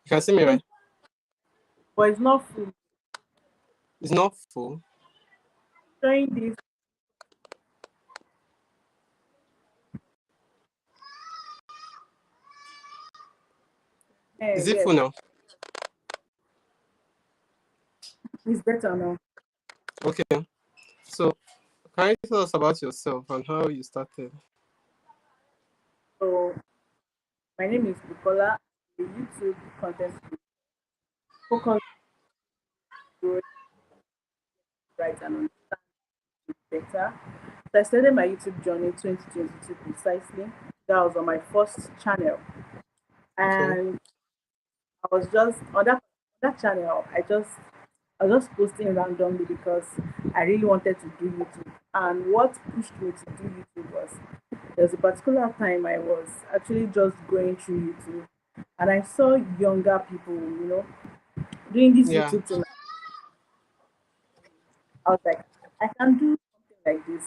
You can see me, right? But it's not full. It's not full. Showing this. Is it Yes, full now? it's better now. Okay. So, can you tell us about yourself and how you started? So my name is Bukola, a YouTube content creator, focus growth, right, and understand it better. So I started my YouTube journey 2022 precisely. That was on my first channel, Okay. and I was just on that channel. I was just posting randomly because I really wanted to do YouTube. And what pushed me to do YouTube was there's a particular time I was actually just going through YouTube, and I saw younger people, doing this Yeah. YouTube thing. I was like, I can do something like this.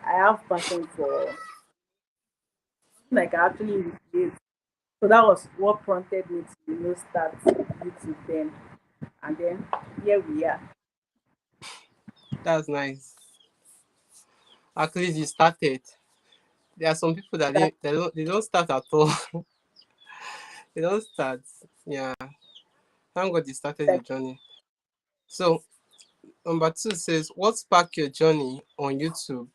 I have passion for something like I actually relate. So that was what prompted me to start YouTube then. And then here we are. That's nice. At least you started. There are some people that That they don't start at all. They don't start. Yeah. Thank God you started your like journey. So number two says, what sparked your journey on YouTube?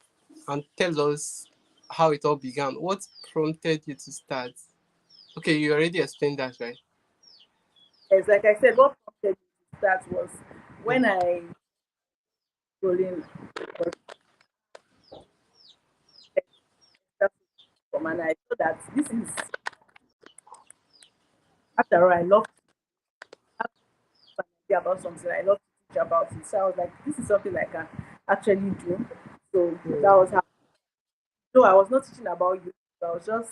And tell us how it all began. What prompted you to start? Okay, you already explained that, right? it's like I said, what prompted me to start was Yeah. when I scrolling was from and I saw that this is after all I love to idea about something, I love to teach about it. So I was like, this is something I can actually do. So that Mm. was how. So I was not teaching about you. I was just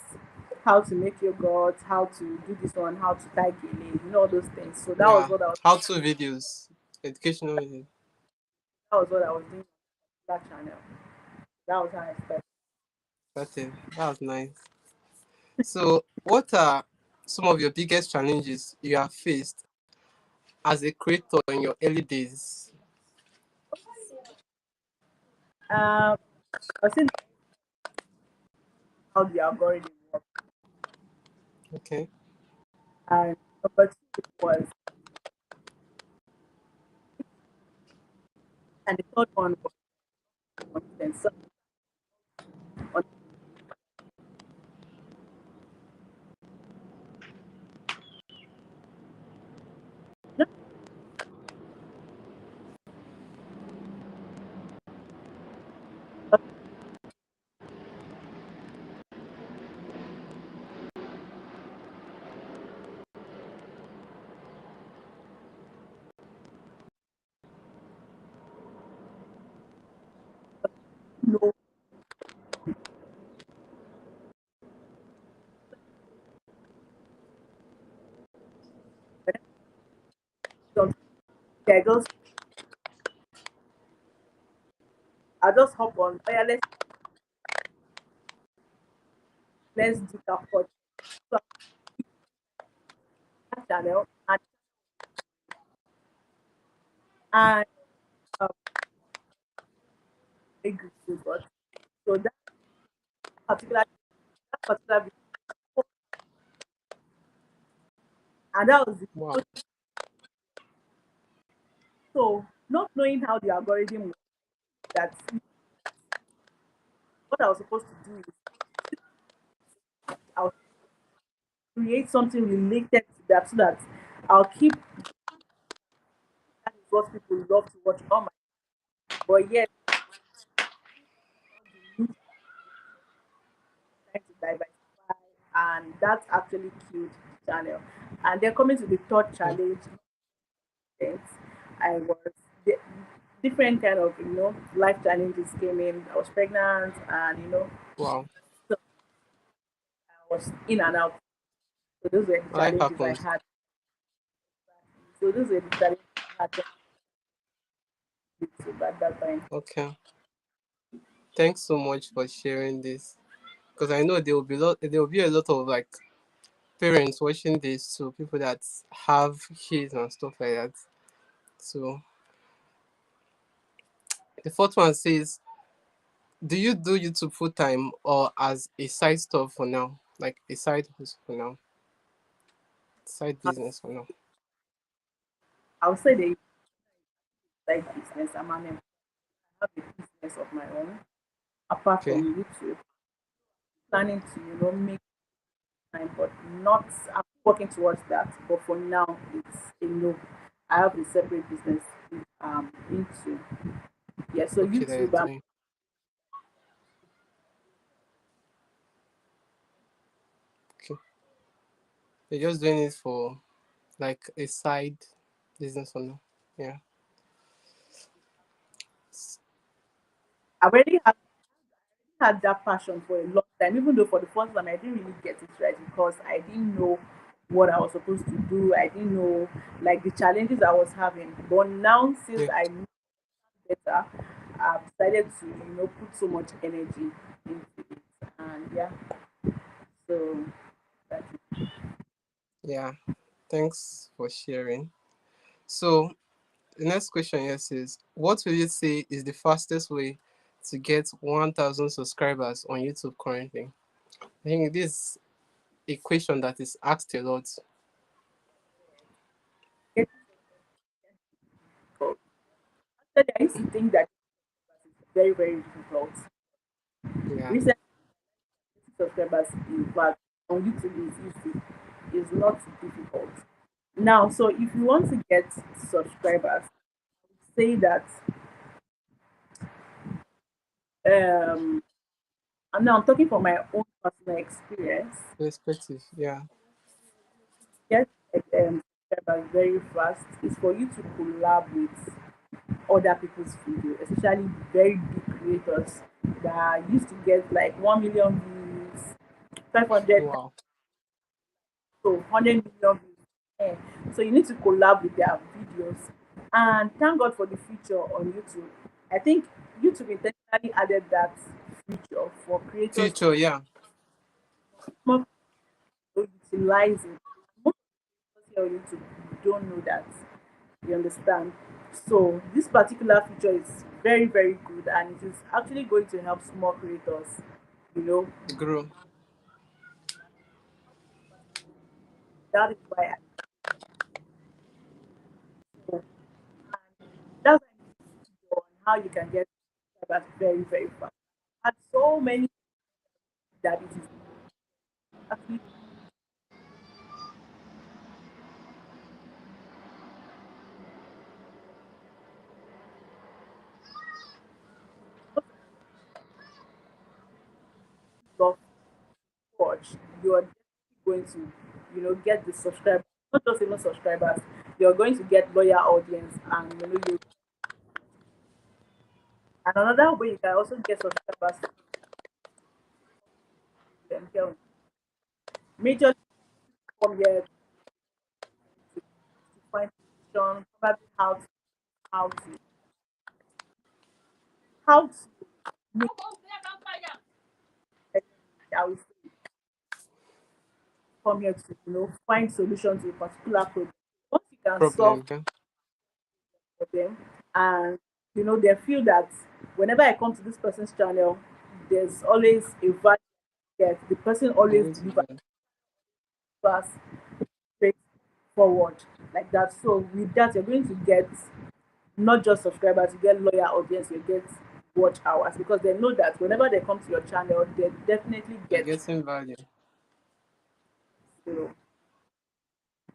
how to make yogurt, how to do this one, how to tie gele, all those things. So that was Yeah. what I was. How to videos, educational videos. That was what I was doing on that channel. That was how I started. That's it. That was nice. So, what are some of your biggest challenges you have faced as a creator in your early days? I was saying how the algorithm works, Okay. and number two was, and the third one was content. So on no, something I just hop on. Oh yeah, let's do that for that channel and um, a good result. So particular that particular video, and that was the Wow. so not knowing how the algorithm works, that what I was supposed to do is I'll create something related to that so that I'll keep that is what people love to watch on my but yet the new trying to diversify and that actually killed the channel. And then coming to the third Mm. challenge, things I was di- different kind of life challenges came in. I was pregnant and Wow. so I was in and out. So those were the Life challenges I happens. had. So those were the challenges I had to at that time. Okay. Thanks so much for sharing this. Because I know there will be a lot of like parents watching this, so people that have kids and stuff like that. So the fourth one says, do you do YouTube full time or as a side stuff for now? Like a side hustle for now, side business for now. I would say they like business. I have a business of my own apart Okay, from YouTube. Planning to make time, but not. I'm working towards that. But for now, it's a no. I have a separate business into. Yeah, so okay, that you're YouTube. doing. Okay, you're just doing it for like a side business for now. Yeah. I already had that passion for a long time, even though for the first time I didn't really get it right because I didn't know what I was supposed to do. I didn't know like the challenges I was having. But now, since Yeah. I know better, I've decided to put so much energy into it. And yeah, so that's it. Yeah. Thanks for sharing. So the next question here says, what will you say is the fastest way to get 1,000 subscribers on YouTube currently? I think this is a question that is asked a lot. It's difficult. Actually, I used to think that it's very, very difficult. Yeah, Recently, subscribers, in fact, on YouTube is easy. It's not difficult. Now, so if you want to get subscribers, say that um and now I'm talking from my own personal experience. perspective. Yeah, Get subscribers very fast is for you to collab with other people's video, especially very big creators that used to get like 1 million views, 500 wow. to 100 million views. Eh. So you need to collab with their videos. And thank God for the feature on YouTube. I think YouTube intentionally added that feature for creators Future, yeah. more to utilize it. Most of us here on YouTube don't know that. You understand? So this particular feature is very, very good and it is actually going to help small creators, you know. Grow. That is why I know. That's why I know on how you can get subscribers very, very fast. And so many that it is actually not love to watch. You are definitely going to, get the subscribers, not just even subscribers, you're going to get loyal audience and you and another way you can also get subscribers them here majorly from here to find solution, probably how to make I will say come here to find solution to a particular problem. Once you can solve Problem. Yeah. for them and they feel that whenever I come to this person's channel, there's always a value that the person always Always delivers valid. us straight forward like that. So with that, you're going to get not just subscribers, you get loyal audience, you get watch hours because they know that whenever they come to your channel, they definitely You're get getting value. you know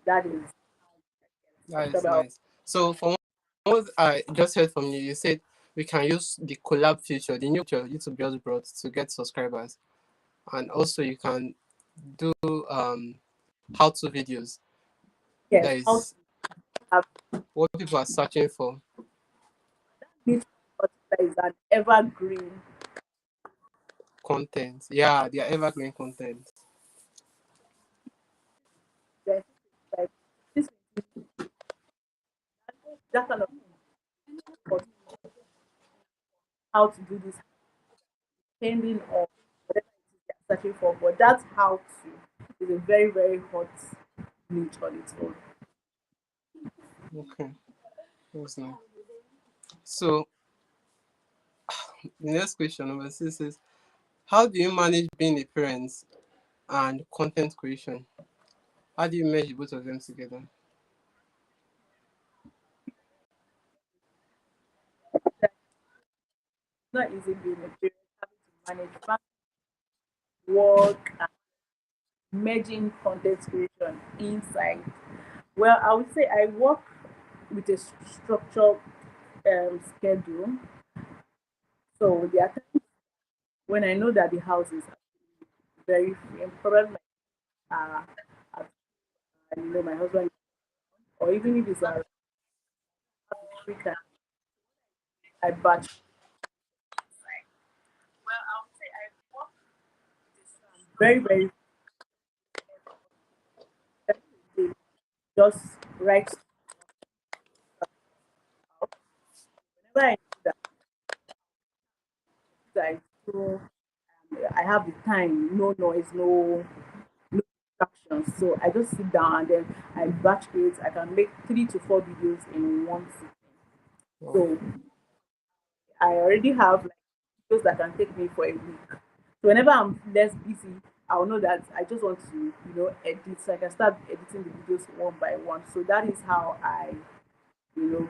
that is That is subscriber. nice. So from what I just heard from you, you said we can use the collab feature, the new feature YouTube just brought to get subscribers, and also you can do how-to videos. Yes, That how to is have what people are searching for. this particular is an evergreen. Content. Yeah, they are evergreen content. Then like this that kind of thing, but how to do this depending on whatever it is they're searching for. But that's how to is a very, very hot meat on its own. Okay. That's nice. So the next question, number six, is how do you manage being a parent and content creation? How do you merge both of them together? It's not easy being a parent, having to manage work and merging content creation inside. Well, I would say I work with a structured schedule. So there are times when I know that the house is very free, and probably at, my husband, or even if it's a weekend, I batch. Well, I would say I work very, very just right whenever I do that, I do, I have the time, no noise, no distractions. So I just sit down and then I batch create. I can make 3 to 4 videos in one sitting. Wow. So I already have like videos that can take me for a week. So whenever I'm less busy, I'll know that I just want to, edit. So I can start editing the videos one by one. So that is how I, you know,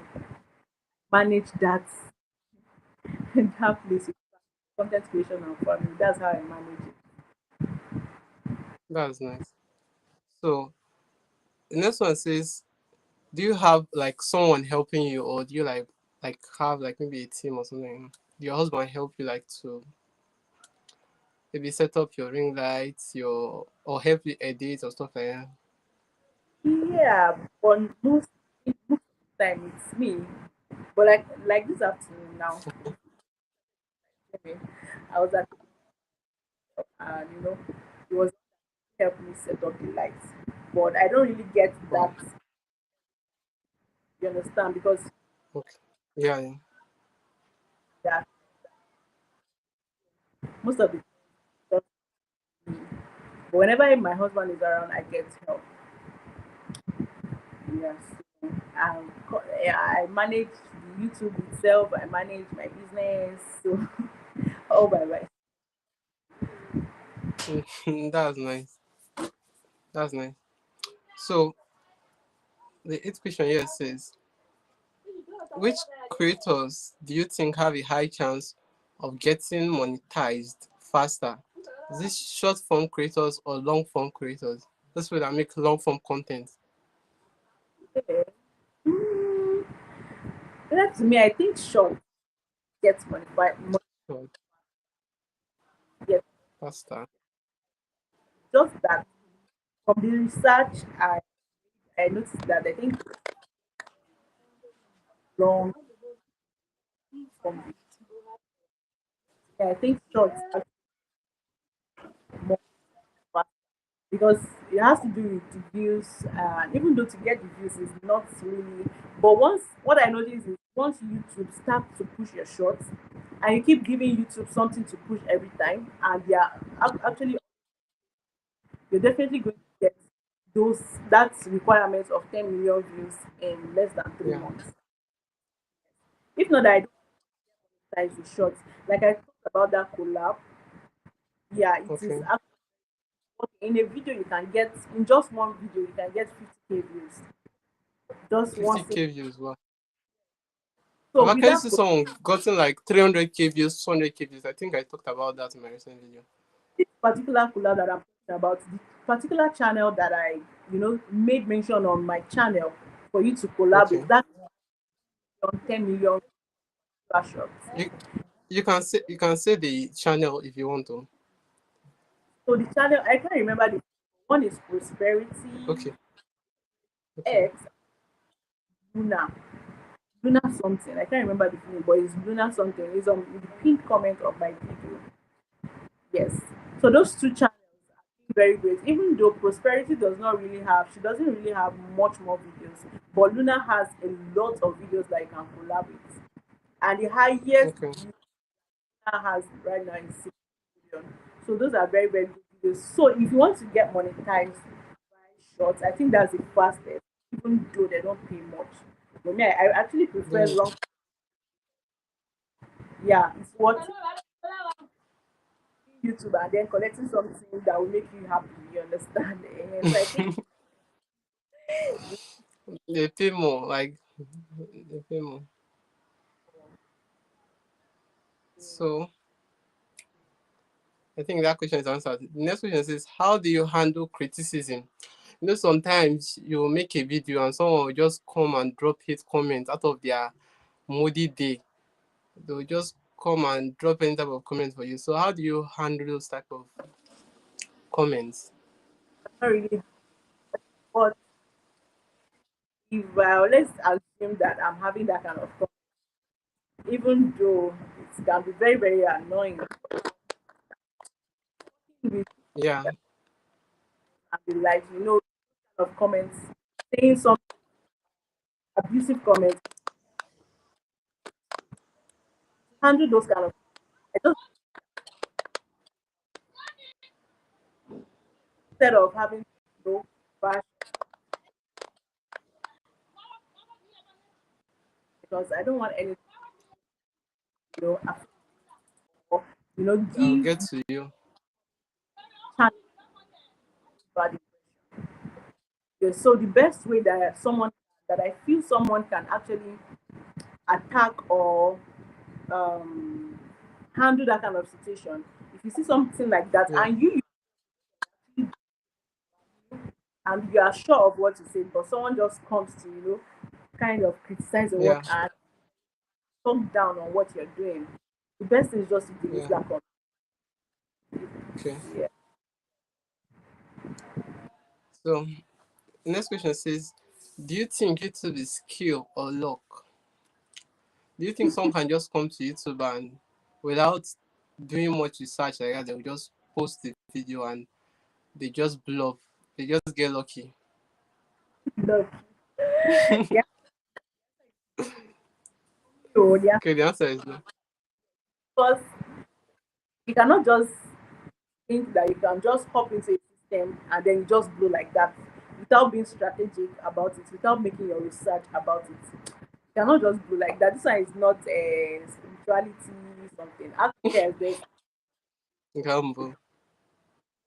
manage that that place with content creation and family. That's how I manage it. That's nice. So the next one says, do you have like someone helping you, or do you like have like maybe a team or something? Do your husband help you like to maybe set up your ring lights, your or help you edit or stuff like that? Yeah, but most of the time it's me. But like this afternoon now, I was at and he was helping me set up the lights. But I don't really get Wow. that, you understand, because Okay. Yeah, yeah. that most of the time, but whenever my husband is around, I get help. Yes. Yeah, I manage the YouTube itself. I manage my business. So all by myself. That's nice. That's nice. So the eighth question here says, which creators do you think have a high chance of getting monetized faster? Is this short form creators or long form creators? Those people that make long form content. Okay. Mm, that to me, I think short gets money, but money So gets faster. just that. From the research, I noticed that I think long from I think short are more fast because it has to do with the views. Even though to get the views is not really, but once what I noticed is once YouTube start to push your shorts, and you keep giving YouTube something to push every time, and they are actually you're definitely going to get those that requirement of 10 million views in less than three Yeah. months. If not, that I don't size with shorts. Like I talked about that collab. Yeah, it is Okay. actually in a video you can get in just one video you can get 50K views. Just one single. 50K views. Wow. So I've with actually that seen someone gotten like 300K views, 200K views. I think I talked about that in my recent video. this particular collab that I'm talking about, the particular channel that I made mention on my channel for you to collab with Okay. that on 10 million shots. You you can say the channel if you want to. So the channel I can't remember the one is Prosperity Okay. Okay. X Luna. Luna something. I can't remember the name, but it's Luna something. It's on the pinned comment of my video. Yes. So those two channels are very great. Even though Prosperity she doesn't really have much more videos, but Luna has a lot of videos that you can collab with. And the highest Okay. view Luna has right now is 6 million. So those are very, very good videos. So if you want to get monetized by shorts, I think that's the fastest, even though they don't pay much. For me, I actually prefer Then long. Yeah, it's what YouTube and then collecting something that will make you happy. You understand? So I think they pay more. Like they pay more. So I think that question is answered. The next question says, how do you handle criticism? Sometimes you make a video and someone will just come and drop hate comments out of their moody day. They'll just come and drop any type of comment for you. So how do you handle those type of comments? not really. But if let's assume that I'm having that kind of thought, even though it can be very very annoying with Yeah, and be like of comments saying some abusive comments, handle those kind of. I just instead of having bash because I don't want any affect or I'll give get to you. chance bad impression. Yeah, so the best way that I feel someone can actually attack or um, handle that kind of situation. If you see something like that Yeah, and you are sure of what you said, but someone just comes to kind of criticize your yeah, work and talk down on what you're doing, the best thing is just to delete yeah. that comment. Okay. Yeah. So the next question says, do you think YouTube is skill or luck? Do you think someone can just come to YouTube and without doing much research like that, they'll just post the video and they just blow up. They just get lucky. Look, yeah, so yeah, Okay, the answer is no. because you cannot just think that you can just hop into a system and then you just blow like that without being strategic about it, without making your research about it. You cannot just blow like that. This one is not a spirituality something. Actually, there's Gamble.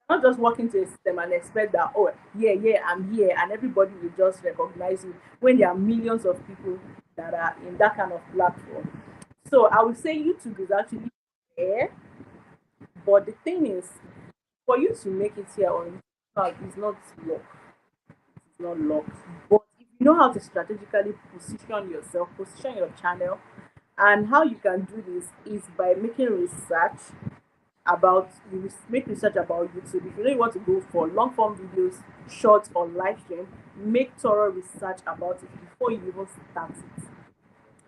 not just walk into a system and expect that, oh, yeah, yeah, I'm here, and everybody will just recognize you when there are millions of people that are in that kind of platform. So I would say YouTube is actually there, but the thing is, for you to make it here on YouTube is not luck. It's not luck. But if you know how to strategically position yourself, position your channel, and how you can do this is by making research about make research about YouTube. If you know you want to go for long form videos, short or live stream, make thorough research about it before you even start it.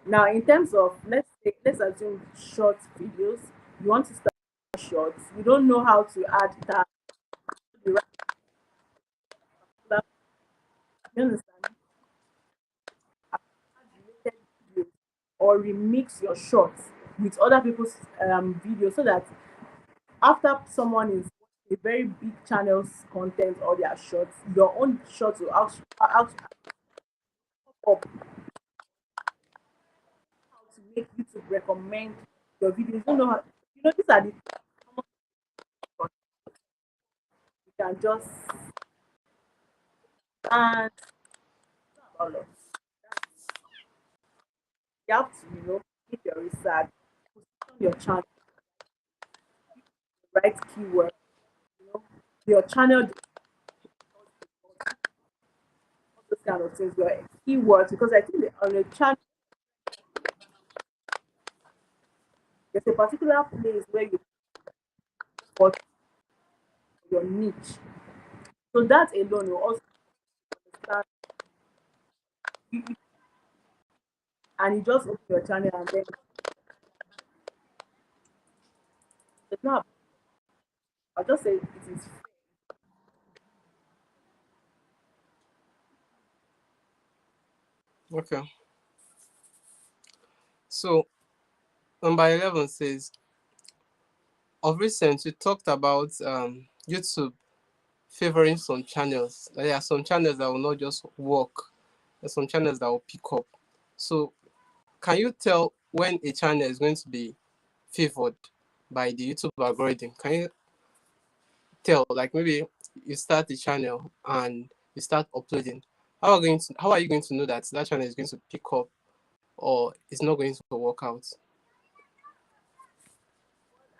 Now, in terms of let's assume short videos, you want to start shorts, you don't know how to add tag, the right you understand, add related videos or remix your shorts with other people's videos so that after someone is a very big channel's content or their shorts, your own shorts will out up how to make YouTube recommend your videos. You don't know how these are the common ones you can just and all of you have to make your research, position your channel, the right keyword, you know, your channel all those kind of things, your keywords because I think that on a channel there's a particular place where you put your niche. So that alone will also understand and you just open your channel and then it's not I'll just say it is Okay. So number 11 says, of recent, you talked about YouTube favoring some channels. There are some channels that will not just work. There's some channels that will pick up. So can you tell when a channel is going to be favored by the YouTube algorithm? Can you tell, like maybe you start a channel and you start uploading? How are you going to know that that channel is going to pick up or it's not going to work out?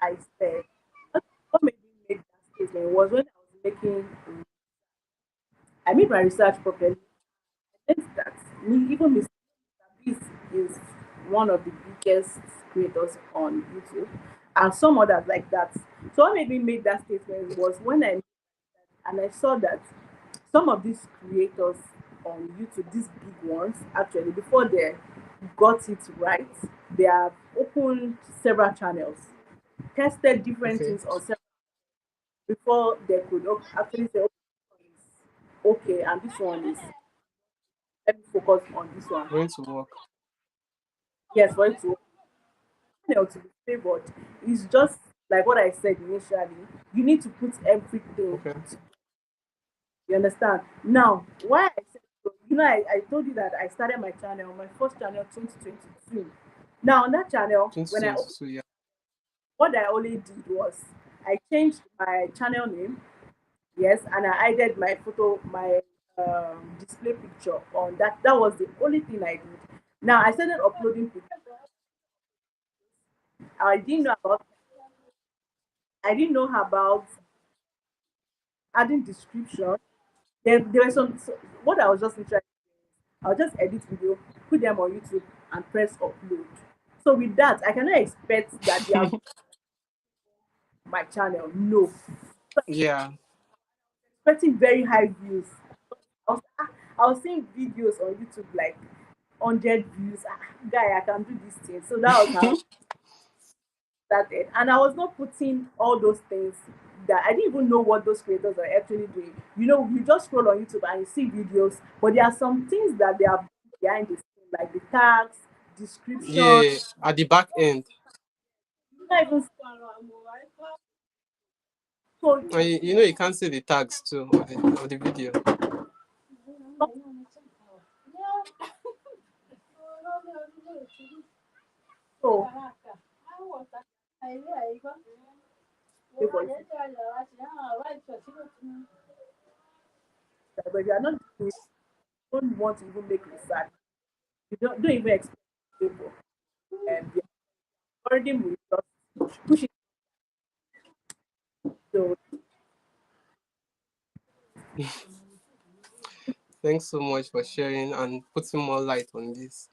I said, what made me make that statement was when I was making, I made my research properly. I learned that even Mr. Beast is one of the biggest creators on YouTube, and some others like that. So what made me make that statement was when I saw that some of these creators on YouTube, these big ones, actually, before they got it right, they have opened several channels, tested different Okay, things on several before they could actually say, okay, and this one is, let me focus on this one. going to work. Yes, for it to channel to be favored is just like what I said initially. You need to put everything. Okay, You understand? Now, why I said so, I told you that I started my channel, my first channel 2022. Now on that channel, when I 2022, yeah. what I only did was I changed my channel name, yes, and I added my photo, my display picture on that. That was the only thing I did. Now I started uploading pictures. I didn't know about I didn't know about adding description. There were what I was just interested in. I'll just edit video, put them on YouTube, and press upload. So with that, I cannot expect that they are my channel. No, Yeah. expecting very high views. I was seeing videos on YouTube like 100 views. Guy, I can do this thing. So that was how it started. And I was not putting all those things that I didn't even know what those creators are actually doing. You just scroll on YouTube and you see videos, but there are some things that they are behind the scene, like the tags, description. Yeah, at the back end. Not even so And you know you can't see the tags too of the video. so but you are not doing it, you don't want to even make research. You don't even expect people. The algorithm will just push it. So Thanks so much for sharing and putting more light on this.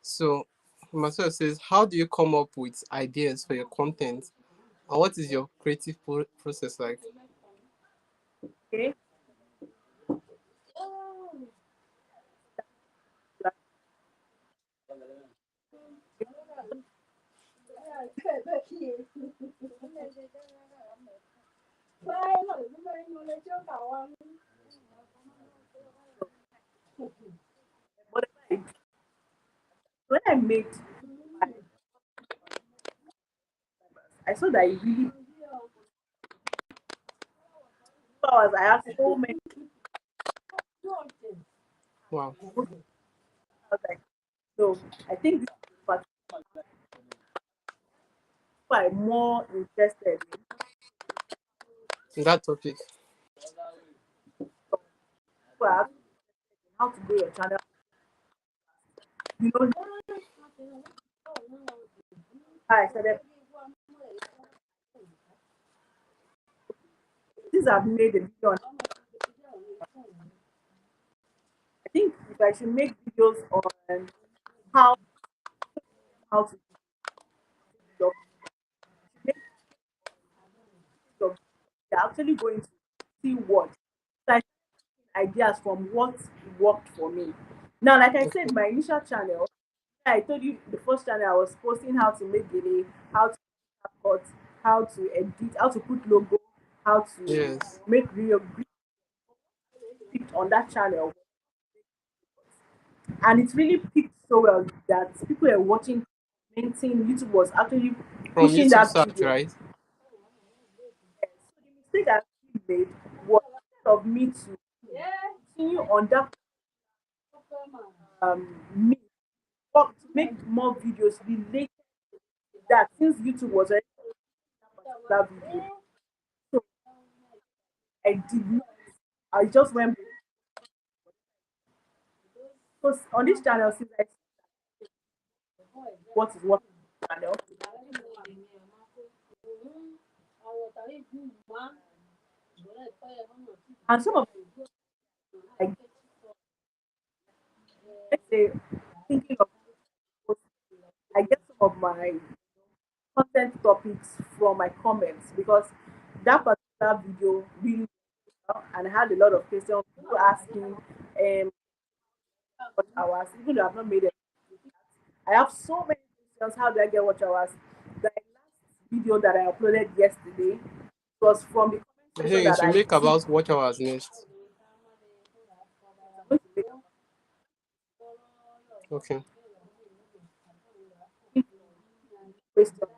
So, Marcel says, how do you come up with ideas for your content? And what is your creative process like? okay, like, whatever I do, when I made my I saw that it really 2 hours. I have so many. Wow. I was like, so I think this is the part people are more interested in. In that topic. People are asking how to grow your channel. You know, how I started. Since I've made a video on, I think if I should make videos on how how to do make your they're actually going to see what like ideas from what worked for me. Now, like I said, Okay. my initial channel, I told you the first channel I was posting how to make delay, how to cut, how to edit, how to put logo, how to Yes. make real picked on that channel, and it really picked so well that people were watching, commenting. YouTube was actually From pushing YouTube that search, video. right? So the mistake I made was instead of me to continue on that me to make more videos related to that since YouTube was already that video. So I did not. I just went because on this channel since I see what is what channel and some of like let's say thinking of I get some of my content topics from my comments because that particular video really well, and I had a lot of questions people asking watch hours even though I've not made it. I have so many questions. How do I get watch hours? The last video that I uploaded yesterday was from the comment I section think you that should I make took about watch hours next. Okay. question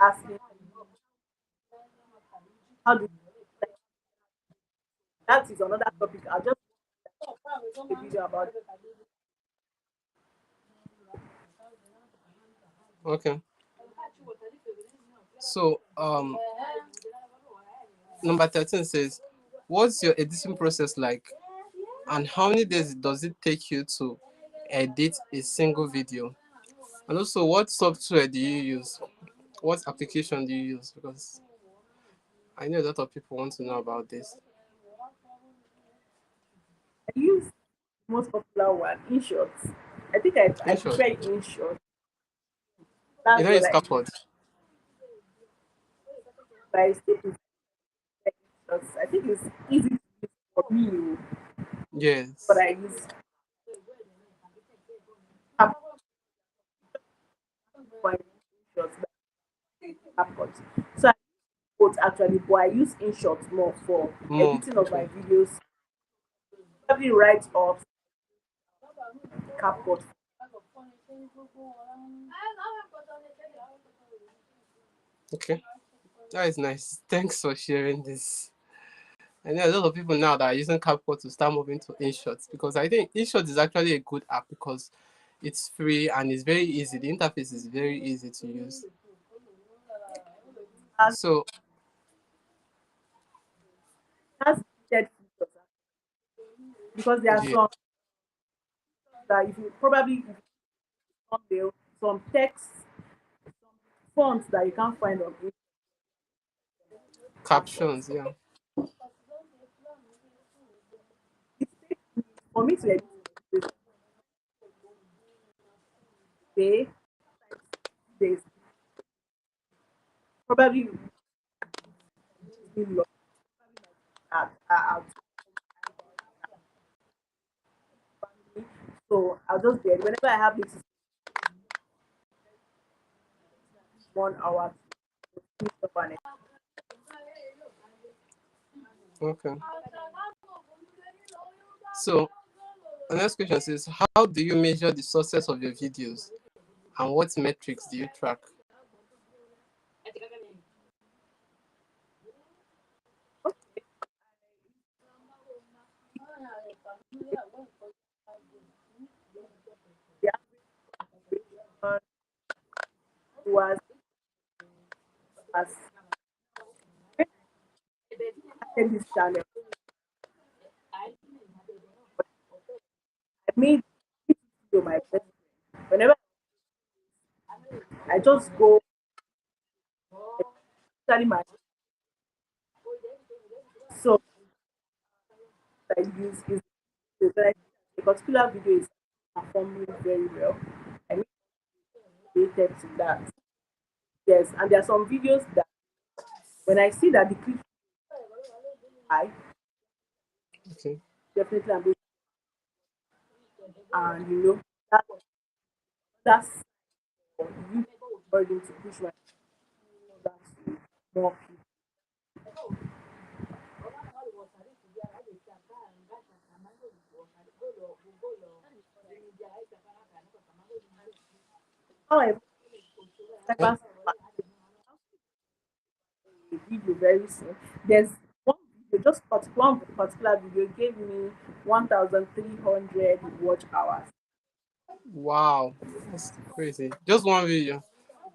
asking how do that is another topic. I'll just make a video about it. Okay. So number 13 says, what's your editing process like, and how many days does it take you to edit a single video? And also, what software do you use? What application do you use? Because I know a lot of people want to know about this. I use the most popular one, InShot. I think I In short, prefer InShot. you That's know what it's I use. CapCut. But I still prefer InShot. I think it's easy to use for me, but Yes. I use Cap for InShot, CapCut. So I use both actually, but I use InShot more for More. editing of my Okay. videos, probably write ups, CapCut. Okay. That is nice. Thanks for sharing this. I know a lot of people now that are using CapCut to start moving to InShot, because I think InShot is actually a good app because it's free and it's very easy. The interface is very easy to use. Has So has limited features because there are yeah, some that if you probably if you thumbnail, some text fonts that you can't find on CapCut. captions. Yeah. It takes me for me to edit this day, days, probably really long at family. So I'll just be whenever I have this 1 hour to finish up an Okay. So the next question says, how do you measure the success of your videos, and what metrics do you track? the average was as I started this channel. I made this video my best friend. Whenever I just go, especially my so I use is like a particular video is performing very well. I need related to that. Yes, and there are some videos that when I see that the clip is high, Okay. definitely I'm going and that that's for you burden to push my that to more people. However, Cyber video very soon. There's one video, just one particular video gave me 1,300 watch hours. Wow, that's crazy. Just one video.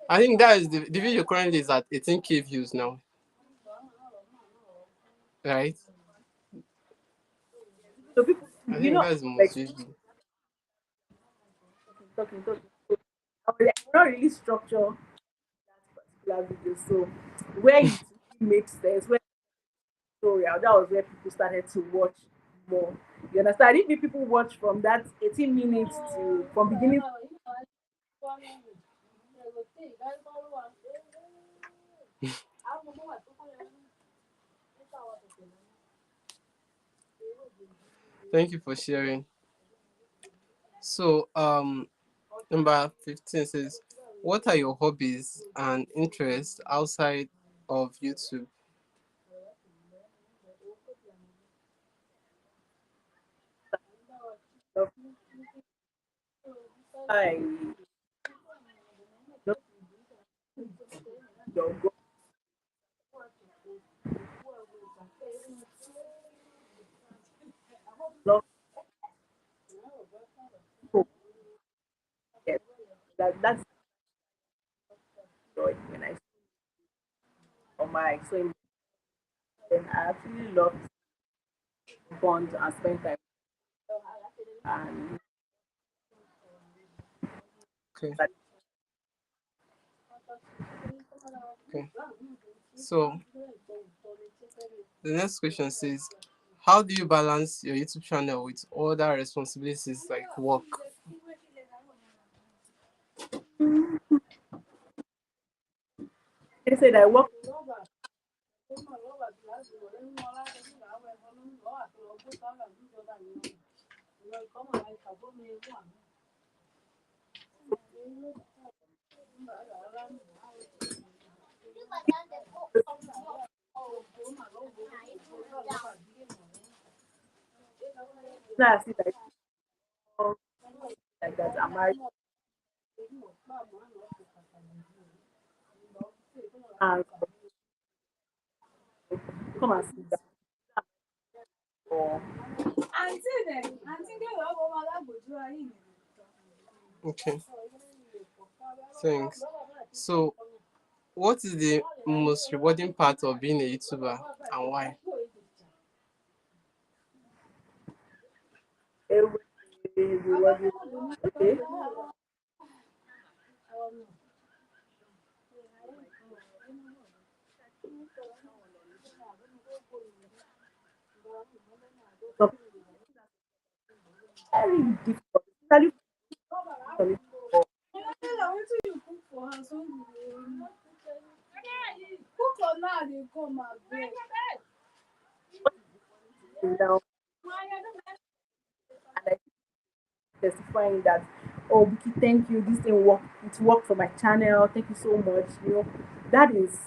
I think that is the video currently is at 18K views now, right? So people, I you think know, that's the like most viewed. talking. I will not really structure that particular video. So where it really makes sense, where tutorial, that was where people started to watch more. You understand? If people watch from that 18 minutes to from beginning. Thank you for sharing. So, number 15 says, "What are your hobbies and interests outside of YouTube?" Of I don't go love people. Yes, that's joy when I see on my so then I actually love to bond and spend time and Okay, that okay. So, the next question says, "How do you balance your YouTube channel with other responsibilities like work?" they said I work now I see like like that I'm married and come and sit down or Okay, thanks. So, what is the most rewarding part of being a YouTuber and why? every rewarding. Okay. So very difficult, especially for me. Sitting down and I testifying that, oh, Vicky, thank you. This thing work. It worked for my channel. Thank you so much. That is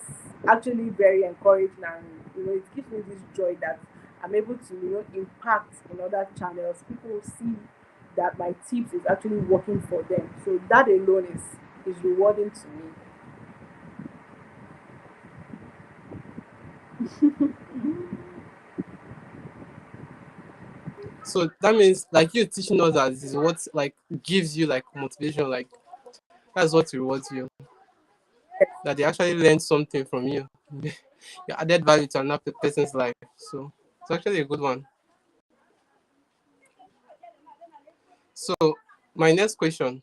actually very encouraging, and it gives me this joy that I'm able to impact in other channels. People see that my tips is actually working for them. So that alone is rewarding to me. So that means like you teaching us that this is what like gives you like motivation, like that's what rewards you. That they actually learned something from you. You added value to another person's life. So it's actually a good one. So my next question: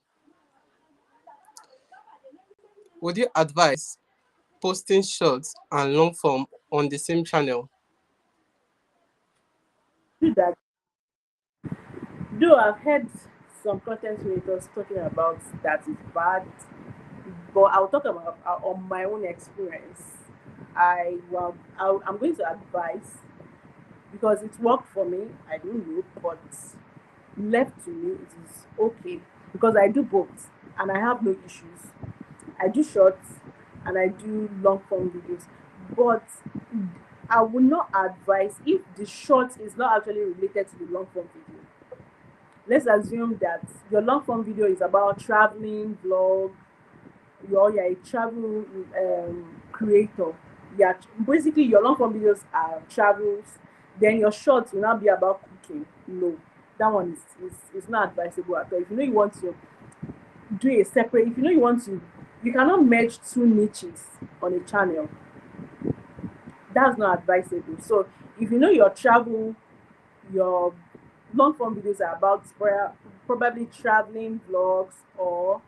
would you advise posting shorts and long form on the same channel? Do that. Though I've heard some content creators talking about that is bad, but I'll talk about on my own experience. I'm going to advise because it worked for me. I don't know, but left to me, it is okay because I do both and I have no issues. I do shorts and I do long form videos, but I would not advise if the short is not actually related to the long form video. Let's assume that your long form video is about traveling, vlog, you're a travel creator. Yeah, basically your long form videos are travels. Then your shorts will not be about cooking. No, that one is not advisable at all. If you know you want to do a separate, if you know you want to, you cannot merge two niches on a channel. That's not advisable. So if you know your travel, your long form videos are about probably traveling vlogs, or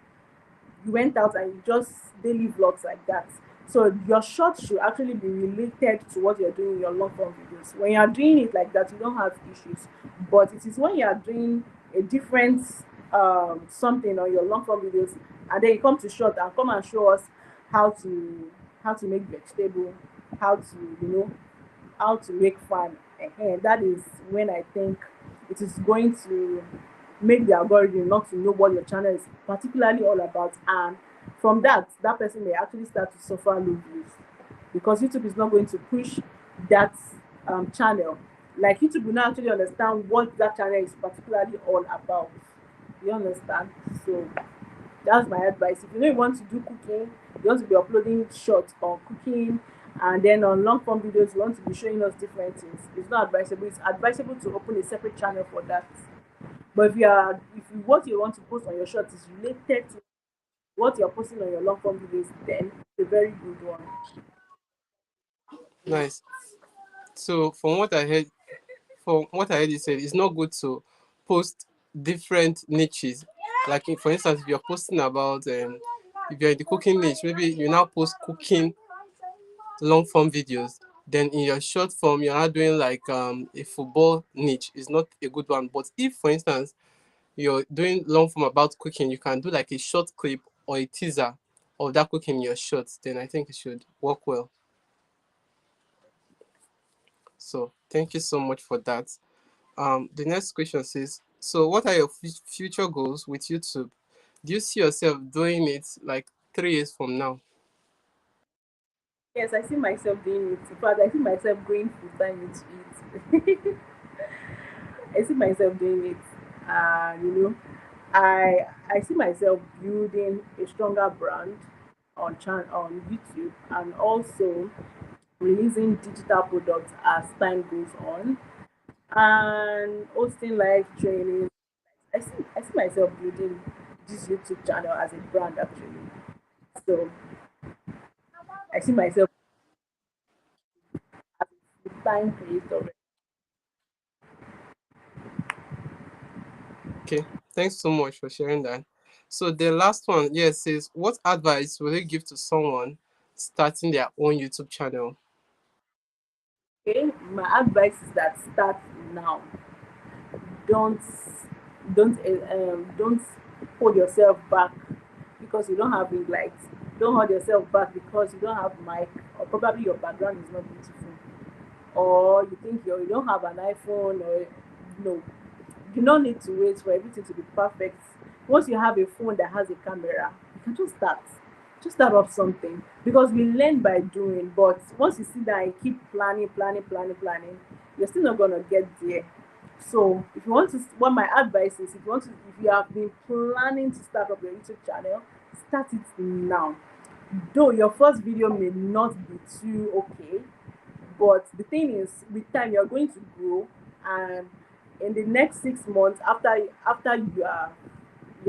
you went out and you just daily vlogs like that. So your shorts should actually be related to what you're doing in your long form videos. When you're doing it like that, you don't have issues. But it is when you are doing a different something on your long form videos, and then you come to short and come and show us how to how to make vegetable, how to how to make fun. That is when I think it is going to make the algorithm not to know what your channel is particularly all about, and from that, that person may actually start to suffer low views because YouTube is not going to push that channel. Like YouTube will not actually understand what that channel is particularly all about. You understand? So that's my advice. If you know you want to do cooking, you want to be uploading shorts on cooking, and then on long form videos, you want to be showing us different things. It's not advisable. It's advisable to open a separate channel for that. But if you, what you want to post on your shorts is related to what you're posting on your long form videos, then it's a very good one. Nice. So from what I heard you said, it's not good to post different niches. Like for instance, if you're posting about if you're in the cooking niche, maybe you now post cooking long form videos. Then in your short form, you're not doing like a football niche. Is not a good one. But if, for instance, you're doing long form about cooking, you can do like a short clip or a teaser of that cooking in your shorts. Then I think it should work well. So thank you so much for that. The next question says, so what are your future goals with YouTube? Do you see yourself doing it like 3 years from now? Yes, I see myself doing it. In fact, I see myself going full time into it. I see myself doing it. I see myself building a stronger brand on YouTube, and also releasing digital products as time goes on, and hosting live training. I see myself building this YouTube channel as a brand actually. So I see myself as a full-time creator. Okay, thanks so much for sharing that. So the last one, yes, says, what advice will you give to someone starting their own YouTube channel? Okay, my advice is that start now. Don't don't hold yourself back because you don't have ring lights. Don't hold yourself back because you don't have mic, or probably your background is not beautiful, or you think you don't have an iPhone, or no. You don't need to wait for everything to be perfect. Once you have a phone that has a camera, you can just start. Just start up something, because we learn by doing. But once you sit down and keep planning, you're still not gonna get there. So if you want to, what my advice is, if you have been planning to start up your YouTube channel, start it now. Though your first video may not be too okay, but the thing is, with time you're going to grow, and in the next 6 months, after you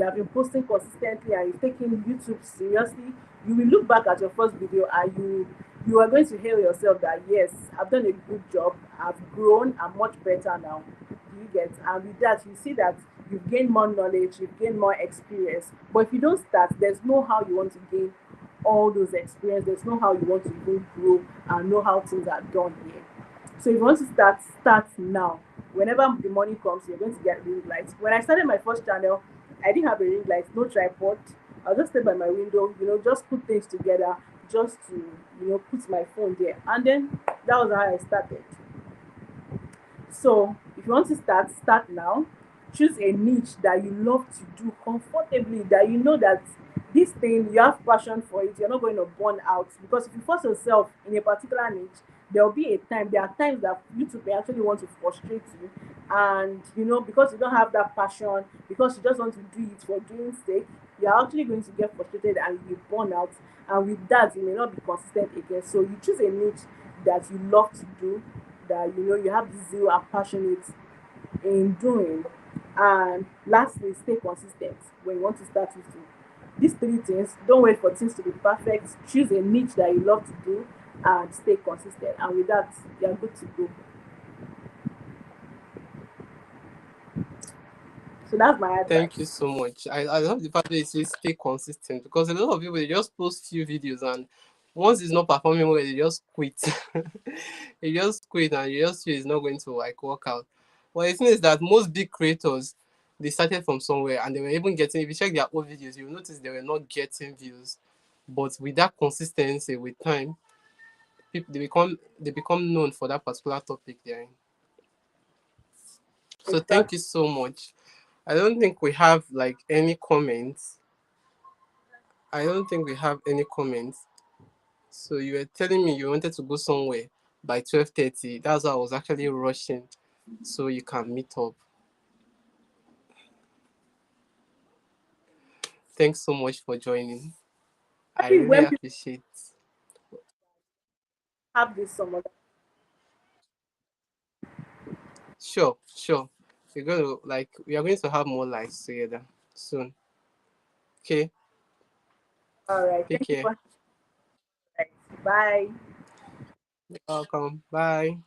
have been posting consistently and you're taking YouTube seriously, you will look back at your first video and you are going to hail yourself that yes, I've done a good job, I've grown, I'm much better now. Do you get? And with that, you see that you've gained more knowledge, you've gained more experience. But if you don't start, there's no how you want to gain all those experience. There's no how you want to even grow and know how things are done here. So if you want to start now. Whenever the money comes, you're going to get ring lights. When I started my first channel, I didn't have a ring light, no tripod. I'll just stay by my window, just put things together, just to, put my phone there. And then that was how I started. So if you want to start now. Choose a niche that you love to do comfortably, that you know that this thing you have passion for it, you're not going to burn out. Because if you force yourself in a particular niche, there are times that YouTube may actually want to frustrate you, and because you don't have that passion, because you just want to do it for doing sake, you're actually going to get frustrated and you burn out. And with that, you may not be consistent again. So you choose a niche that you love to do, that you know you have the zeal and passionate in doing. And lastly, stay consistent when you want to start YouTube. These three things, don't wait for things to be perfect. Choose a niche that you love to do and stay consistent. And with that, you're good to go. So that's my Thank you advice. so much. I love the fact that you say stay consistent, because a lot of people, they just post few videos, and once it's not performing well, they just quit. They just quit and you just feel it's not going to like work out. But the thing is that most big creators, they started from somewhere and they were even getting, if you check their old videos, you'll notice they were not getting views. But with that consistency, with time, people, they become known for that particular topic they're in. So thank Exactly. you so much. I don't think we have like any comments. I don't think we have any comments. So you were telling me you wanted to go somewhere by 12:30. That's why I was actually rushing so you can meet up. Thanks so much for joining. I Happy really when people appreciate. have this some other. Sure, sure. We are going to have more lives together soon. Okay, All right. take Thank you care. for. Bye. You're welcome. Bye.